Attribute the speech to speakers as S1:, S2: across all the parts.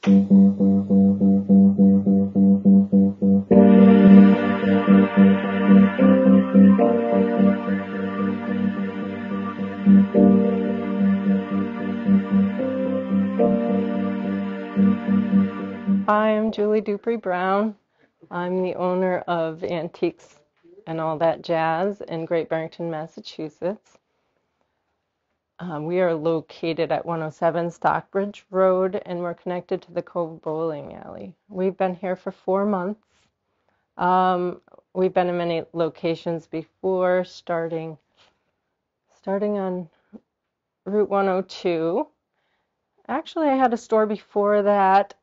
S1: Hi, I'm Julie Duprey Brown. I'm the owner of Antiques and All That Jazz in Great Barrington, Massachusetts. We are located at 107 Stockbridge Road, and we're connected to the Cove Bowling Alley. We've been here for 4 months. We've been in many locations before, starting on Route 102. Actually, I had a store before that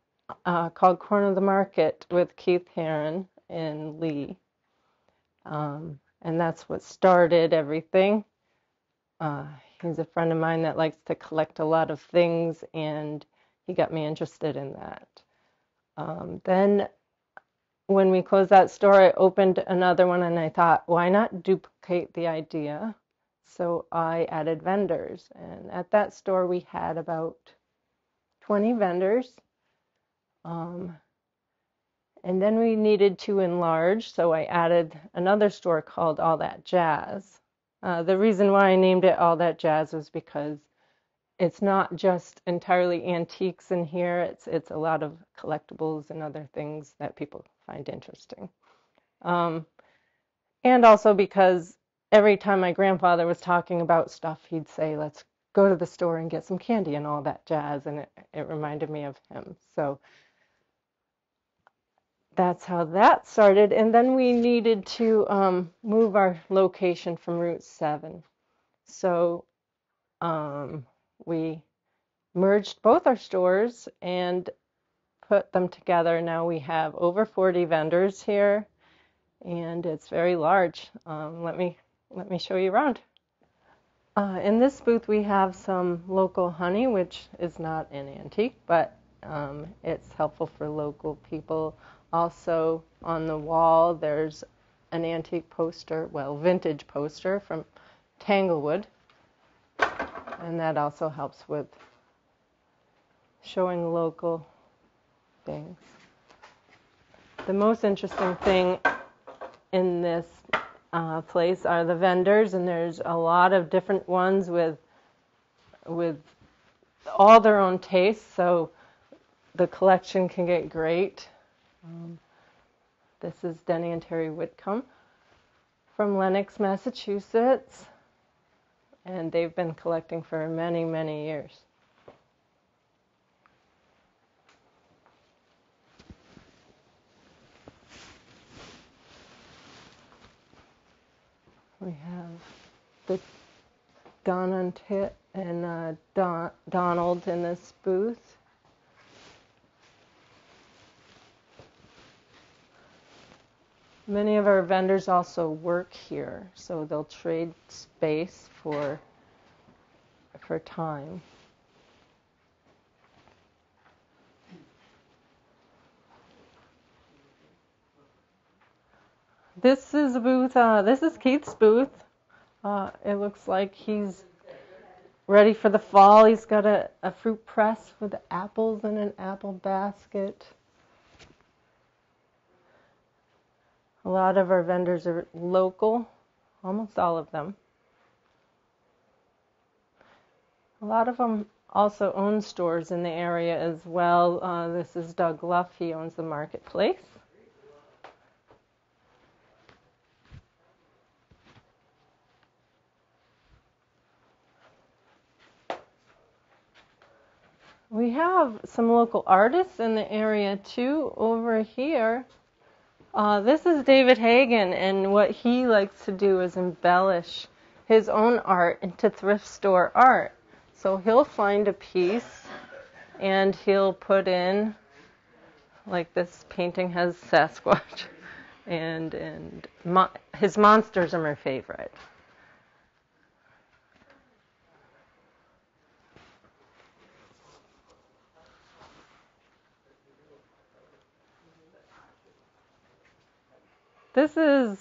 S1: called Corner of the Market with Keith Heron in Lee. And that's what started everything. He's a friend of mine that likes to collect a lot of things, and he got me interested in that. Then when we closed that store, I opened another one, and I thought, why not duplicate the idea? So I added vendors, and at that store we had about 20 vendors. And then we needed to enlarge, so I added another store called All That Jazz. The reason why I named it All That Jazz was because it's not just entirely antiques in here, it's a lot of collectibles and other things that people find interesting. And also because every time my grandfather was talking about stuff, he'd say, let's go to the store and get some candy and all that jazz, and it reminded me of him. So that's how that started. And then we needed to move our location from Route 7. So we merged both our stores and put them together. Now we have over 40 vendors here, and it's very large. Let me show you around. In this booth we have some local honey, which is not an antique, but it's helpful for local people. Also on the wall there's an antique poster, well, vintage poster from Tanglewood, and that also helps with showing local things. The most interesting thing in this place are the vendors, and there's a lot of different ones with all their own tastes, so the collection can get great. This is Denny and Terry Whitcomb from Lenox, Massachusetts, and they've been collecting for many, many years. We have the Don and Donald in this booth. Many of our vendors also work here, so they'll trade space for time. This is a booth. This is Keith's booth. It looks like he's ready for the fall. He's got a fruit press with apples in an apple basket. A lot of our vendors are local, almost all of them. A lot of them also own stores in the area as well. This is Doug Luff. He owns the Marketplace. We have some local artists in the area too. Over here, this is David Hagen, and what he likes to do is embellish his own art into thrift store art. So he'll find a piece and he'll put in, like this painting has Sasquatch, and his monsters are my favorite. This is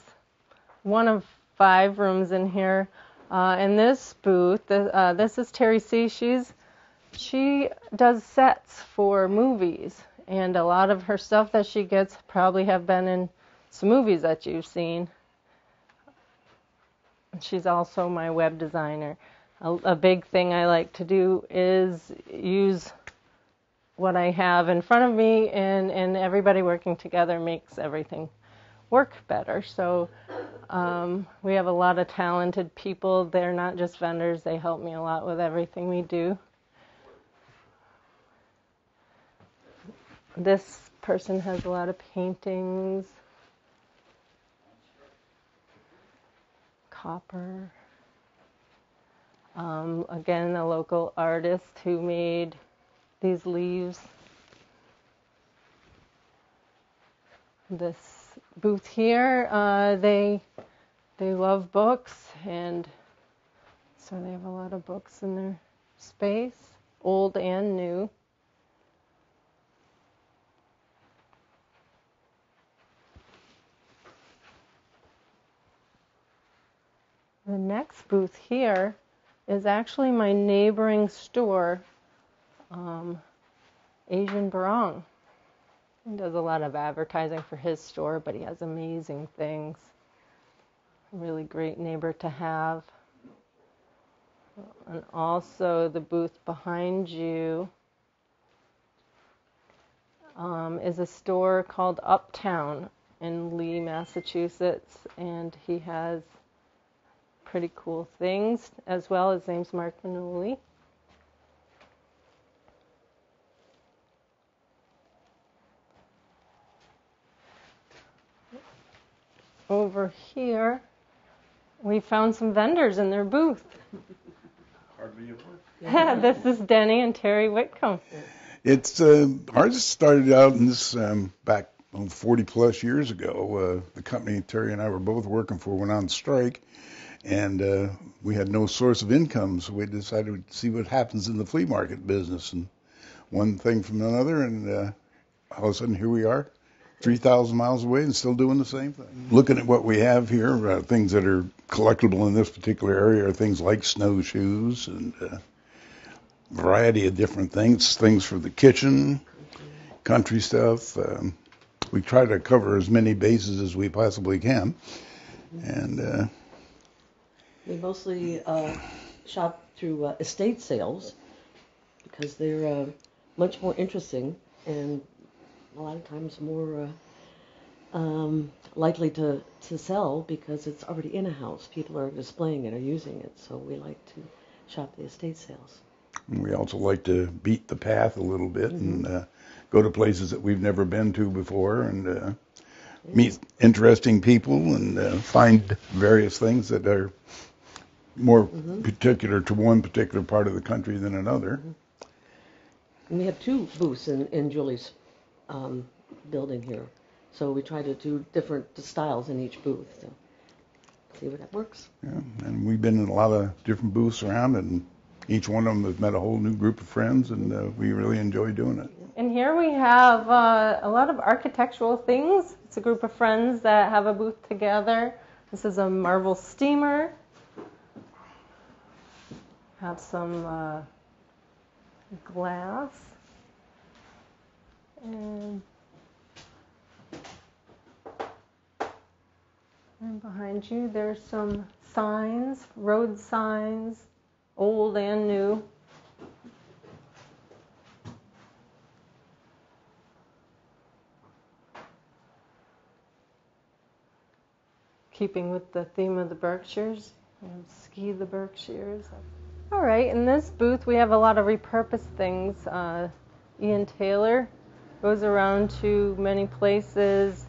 S1: one of 5 rooms in here. In this booth, this is Terry C. She's She does sets for movies, and a lot of her stuff that she gets probably have been in some movies that you've seen. She's also my web designer. A big thing I like to do is use what I have in front of me, and everybody working together makes everything work better. So we have a lot of talented people. They're not just vendors. They help me a lot with everything we do. This person has a lot of paintings, copper. Again, a local artist who made these leaves. This booth here, they love books, and so they have a lot of books in their space, old and new. The next booth here is actually my neighboring store, Asian Barong. He does a lot of advertising for his store, but he has amazing things. A really great neighbor to have. And also the booth behind you is a store called Uptown in Lee, Massachusetts, and he has pretty cool things as well. His name's Mark Manuli. Over here, we found some vendors in their booth.
S2: Hardly ever.
S1: This is Denny and Terry Whitcomb.
S2: It's ours started out in this back 40 plus years ago. The company Terry and I were both working for went on strike, and we had no source of income, so we decided to see what happens in the flea market business, and one thing from another, and all of a sudden here we are, 3,000 miles away and still doing the same thing. Looking at what we have here, things that are collectible in this particular area are things like snowshoes and variety of different things for the kitchen, country stuff. We try to cover as many bases as we possibly can. And
S3: we mostly shop through estate sales because they're much more interesting and a lot of times more likely to sell because it's already in a house. People are displaying it or using it, so we like to shop the estate sales.
S2: And we also like to beat the path a little bit and go to places that we've never been to before and meet interesting people and find various things that are more particular to one particular part of the country than another.
S3: And we have two booths in Julie's building here, so we try to do different styles in each booth. So see what that works.
S2: Yeah, and we've been in a lot of different booths around, and each one of them has met a whole new group of friends, and we really enjoy doing it.
S1: And here we have a lot of architectural things. It's a group of friends that have a booth together. This is a marble steamer. Have some glass. And behind you there's some signs, road signs, old and new. Keeping with the theme of the Berkshires, ski the Berkshires. All right, in this booth we have a lot of repurposed things. Ian Taylor goes around to many places,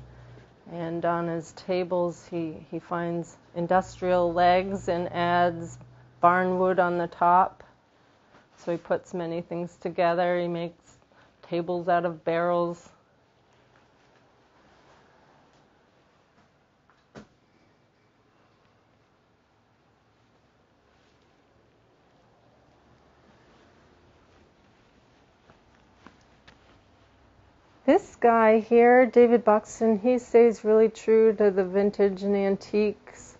S1: and on his tables he finds industrial legs and adds barnwood on the top. So he puts many things together. He makes tables out of barrels. This guy here, David Buxton, he stays really true to the vintage and antiques.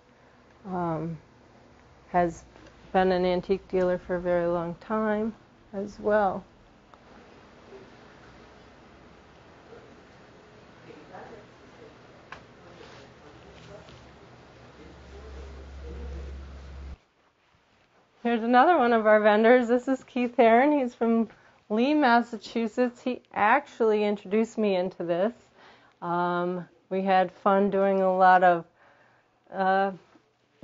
S1: Has been an antique dealer for a very long time. as well. Here's another one of our vendors. This is Keith Heron. He's from Lee, Massachusetts. He actually introduced me into this. We had fun doing a lot of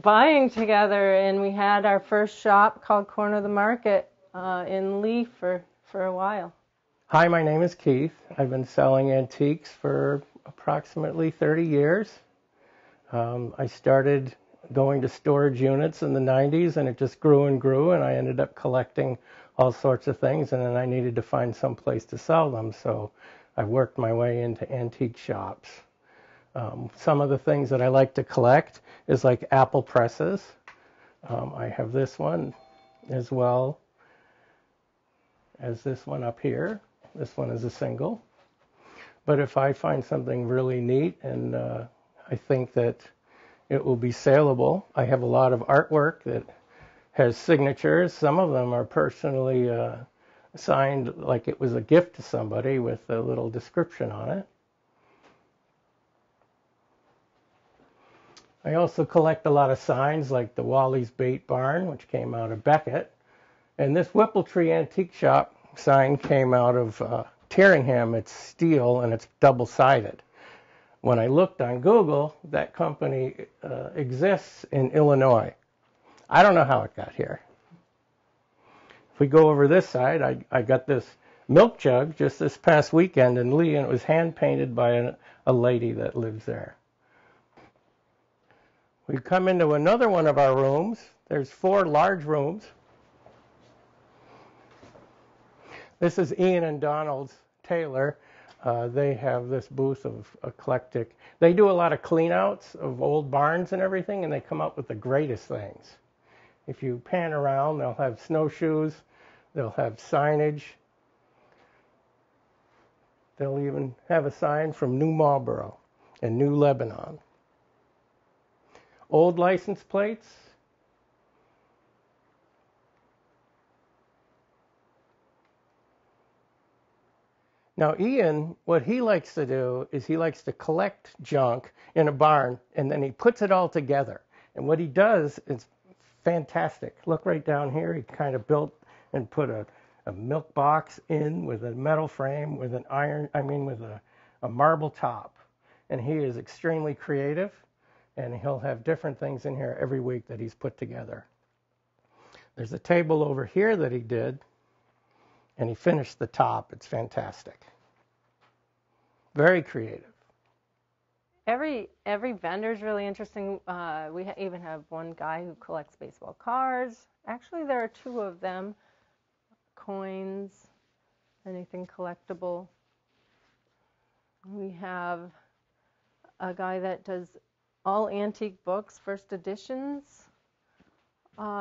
S1: buying together, and we had our first shop called Corner of the Market in Lee for a while.
S4: Hi, my name is Keith. I've been selling antiques for approximately 30 years. I started going to storage units in the 90s, and it just grew and grew, and I ended up collecting all sorts of things, and then I needed to find some place to sell them, so I worked my way into antique shops. Some of the things that I like to collect is like apple presses. I have this one as well as this one up here. This one is a single. But if I find something really neat and I think that it will be saleable, I have a lot of artwork that has signatures. Some of them are personally signed like it was a gift to somebody with a little description on it. I also collect a lot of signs like the Wally's Bait Barn, which came out of Beckett. And this Whippletree Antique Shop sign came out of Terringham. It's steel and it's double-sided. When I looked on Google, that company exists in Illinois. I don't know how it got here. If we go over this side, I got this milk jug just this past weekend in Lee, and it was hand-painted by a lady that lives there. We come into another one of our rooms. There's 4 large rooms. This is Ian and Donald Taylor. They have this booth of eclectic. They do a lot of clean-outs of old barns and everything, and they come up with the greatest things. If you pan around, they'll have snowshoes. They'll have signage. They'll even have a sign from New Marlborough and New Lebanon. Old license plates. Now, Ian, what he likes to do is he likes to collect junk in a barn, and then he puts it all together. And what he does is fantastic. Look right down here. He kind of built and put a milk box in with a metal frame with an with a marble top. And he is extremely creative, and he'll have different things in here every week that he's put together. There's a table over here that he did, and he finished the top. It's fantastic. Very creative.
S1: Every vendor is really interesting. We even have one guy who collects baseball cards. Actually, there are 2 of them. Coins, anything collectible. We have a guy that does all antique books, first editions.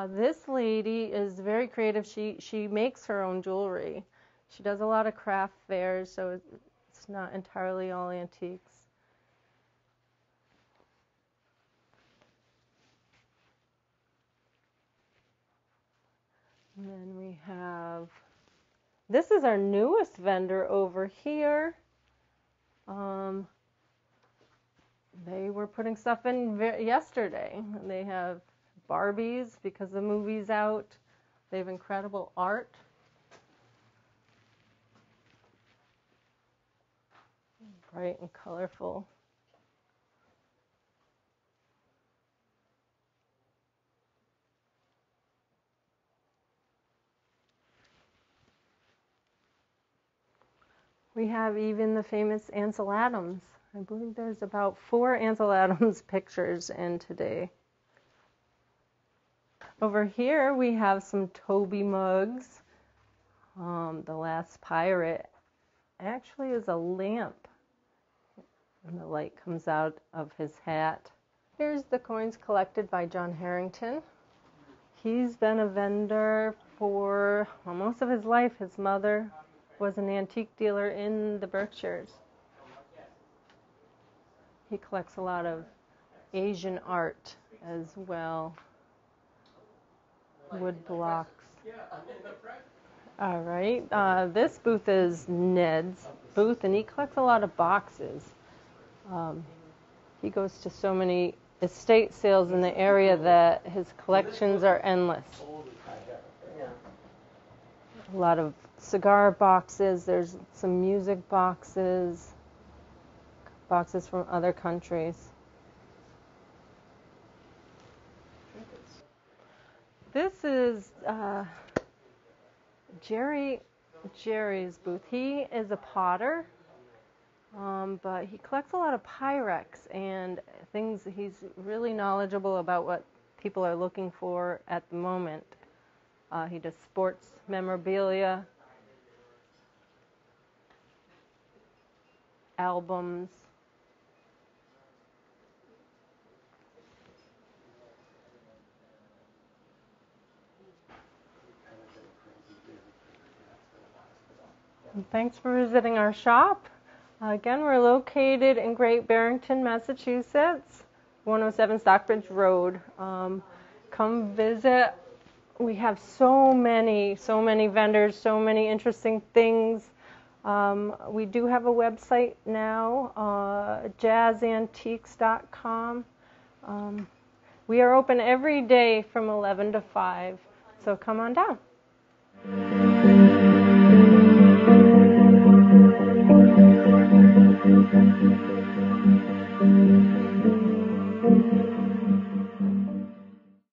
S1: This lady is very creative. She makes her own jewelry. She does a lot of craft fairs, so it's not entirely all antiques. And then we have, this is our newest vendor over here. They were putting stuff in yesterday. They have Barbies because the movie's out. They have incredible art. Bright and colorful. We have even the famous Ansel Adams. I believe there's about 4 Ansel Adams pictures in today. Over here we have some Toby mugs. The Last Pirate actually is a lamp, and the light comes out of his hat. Here's the coins collected by John Harrington. He's been a vendor for most of his life. His mother was an antique dealer in the Berkshires. He collects a lot of Asian art as well. Wood blocks. All right. This booth is Ned's booth, and he collects a lot of boxes. He goes to so many estate sales in the area that his collections are endless. A lot of cigar boxes. There's some music boxes, boxes from other countries. This is Jerry's booth. He is a potter, but he collects a lot of Pyrex and things. He's really knowledgeable about what people are looking for at the moment. He does sports memorabilia, albums. And thanks for visiting our shop. Again, we're located in Great Barrington, Massachusetts, 107 Stockbridge Road. Come visit. We have so many vendors, so many interesting things. We do have a website now, jazzantiques.com. We are open every day from 11 to 5, so come on down.